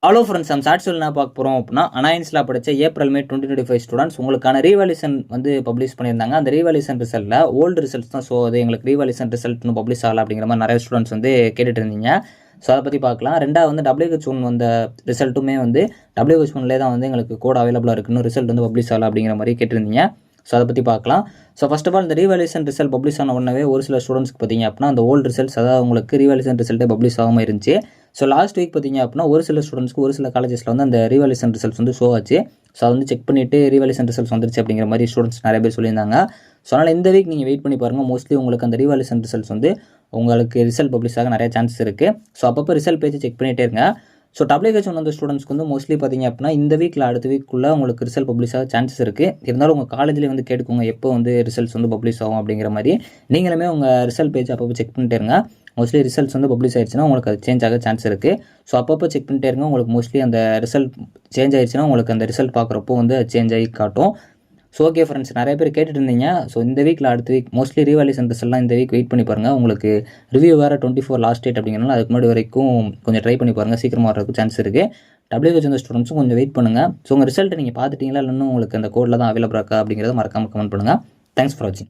Hello friends, நம்ம short என்ன பார்க்க போகிறோம் அப்படின்னா, அனாயின்ஸில் படித்த ஏப்ரல் மே 2025 ஸ்டூடெண்ட்ஸ் உங்களுக்கான ரீவால்யூஷன் வந்து பப்ளிஷ் பண்ணியிருந்தாங்க. அந்த ரீவால்யூஷன் ரிசல்ட்டில் ஓல்டு ரிசல்ட்ஸ் தான் ஷோ ஆகுது, எங்களுக்கு ரீவால்யூஷன் ரிசல்ட் இன்னும் பப்ளிஷ் ஆகலை அப்படிங்கிற மாதிரி நிறைய ஸ்டூடெண்ட்ஸ் வந்து கேட்டுட்டு இருந்தீங்க. ஸோ அதை பற்றி பார்க்கலாம். ரெண்டாவது வந்து WH1 வந்த ரிசல்ட்டுமே வந்து WH1லே தான் வந்து எங்களுக்கு கோட் அவைலபிளாக இருக்குன்னு ரிசல்ட் வந்து பப்ளிஷ் ஆகலை அப்படிங்கிற மாதிரி கேட்டிருந்தீங்க. ஸோ அதை பற்றி பார்க்கலாம். ஸோ ஃபர்ஸ்ட் ஆஃப் ஆல் இந்த ரீவால்யூஷன் ரிசல்ட் பப்ளிஷ் ஆன உடனே ஒரு சில ஸ்டூடெண்ட்ஸ்க்கு பார்த்தீங்க அப்படின்னா அந்த ஓல்டு ரிசல்ட்ஸ், அதாவது உங்களுக்கு ரீவால்யூஷன் ரிசல்ட்டே பப்ளிஷ் ஆகாமல் இருந்துச்சு. ஸோ லாஸ்ட் வீக் பார்த்தீங்க அப்படின்னா ஒரு சில ஸ்டூடெண்ட்ஸ்க்கு ஒரு சில காலேஜஸில் வந்து அந்த ரீவால்யூஷன் ரிசல்ட்ஸ் வந்து ஷோ ஆச்சு. ஸோ அதை வந்து செக் பண்ணிவிட்டு ரீவால்யூஷன் ரிசல்ட்ஸ் வந்துருச்சு அப்படிங்கிற மாதிரி ஸ்டூடெண்ட்ஸ் நிறைய பேர் சொல்லியிருந்தாங்க. ஸோ அதனால் இந்த வீக் நீங்கள் வெயிட் பண்ணி பாருங்கள். மோஸ்ட்லி உங்களுக்கு அந்த ரீவால்யூஷன் ரிசல்ட்ஸ் வந்து உங்களுக்கு ரிசல்ட் பப்ளிஷ் ஆக நிறைய சான்சஸ் இருக்குது. ஸோ அப்பப்போ ரிசல்ட் பேஜ் செக் பண்ணிகிட்டே இருங்க. ஸோ WH1 வந்த ஸ்டூடெண்ட்ஸ்க்கு வந்து மோஸ்ட்லி பார்த்தீங்க அப்படின்னா இந்த வீக்கில் அடுத்த வீக்குள்ளே உங்களுக்கு ரிசல்ட் பப்ளிஷ் ஆக சான்சஸ் இருக்குது. இருந்தாலும் உங்கள் காலேஜ்லேயே வந்து கேட்டுக்கோங்க எப்போ வந்து ரிசல்ட்ஸ் வந்து பப்ளிஷ் ஆகும் அப்படிங்கிற மாதிரி. நீங்களுமே உங்கள் ரிசல்ட் பேஜ் அப்பப்போ செக் பண்ணிட்டே இருங்க. மோஸ்ட்லி ரிசல்ட்ஸ் வந்து பப்ளிஷ் ஆயிடுச்சுன்னா உங்களுக்கு அது சேஞ்ச் ஆக சான்ஸ் இருக்குது. ஸோ அப்பப்போ செக் பண்ணிட்டே இருங்க. உங்களுக்கு மோஸ்ட்லி அந்த ரிசல்ட் சேஞ்ச் ஆயிடுச்சுன்னா உங்களுக்கு அந்த ரிசல்ட் பார்க்குறப்போ வந்து சேஞ்ச் ஆகி காட்டும். ஸோ ஓகே ஃப்ரெண்ட்ஸ், நிறைய பேர் கேட்டுட்டு இருந்தீங்க. ஸோ இந்த வீக்கில் அடுத்த வீக் மோஸ்ட்லி ரீவால்யூஷன் ரிசல்ட்லாம் இந்த வீக் வெயிட் பண்ணி பாருங்கள். உங்களுக்கு ரிவ்யூ வேறு 24 லாஸ்ட் டேட் அப்படிங்கிறனால அதுக்கு முன்னாடி வரைக்கும் கொஞ்சம் ட்ரை பண்ணி பாருங்கள். சீக்கிரமாக வரதுக்கு சான்ஸ் இருக்குது. WH வந்த ஸ்டூடெண்ட்ஸும் கொஞ்சம் வெயிட் பண்ணுங்கள். ஸோ உங்கள் ரிசல்ட் நீங்கள் பார்த்துட்டீங்களா, இல்லைன்னு உங்களுக்கு அந்த கோடில் தான் அவைலபிளாக இருக்கா அப்படிங்கிறத மறக்காமல் கமெண்ட் பண்ணுங்கள். தேங்க்ஸ் ஃபார் வாட்சிங்.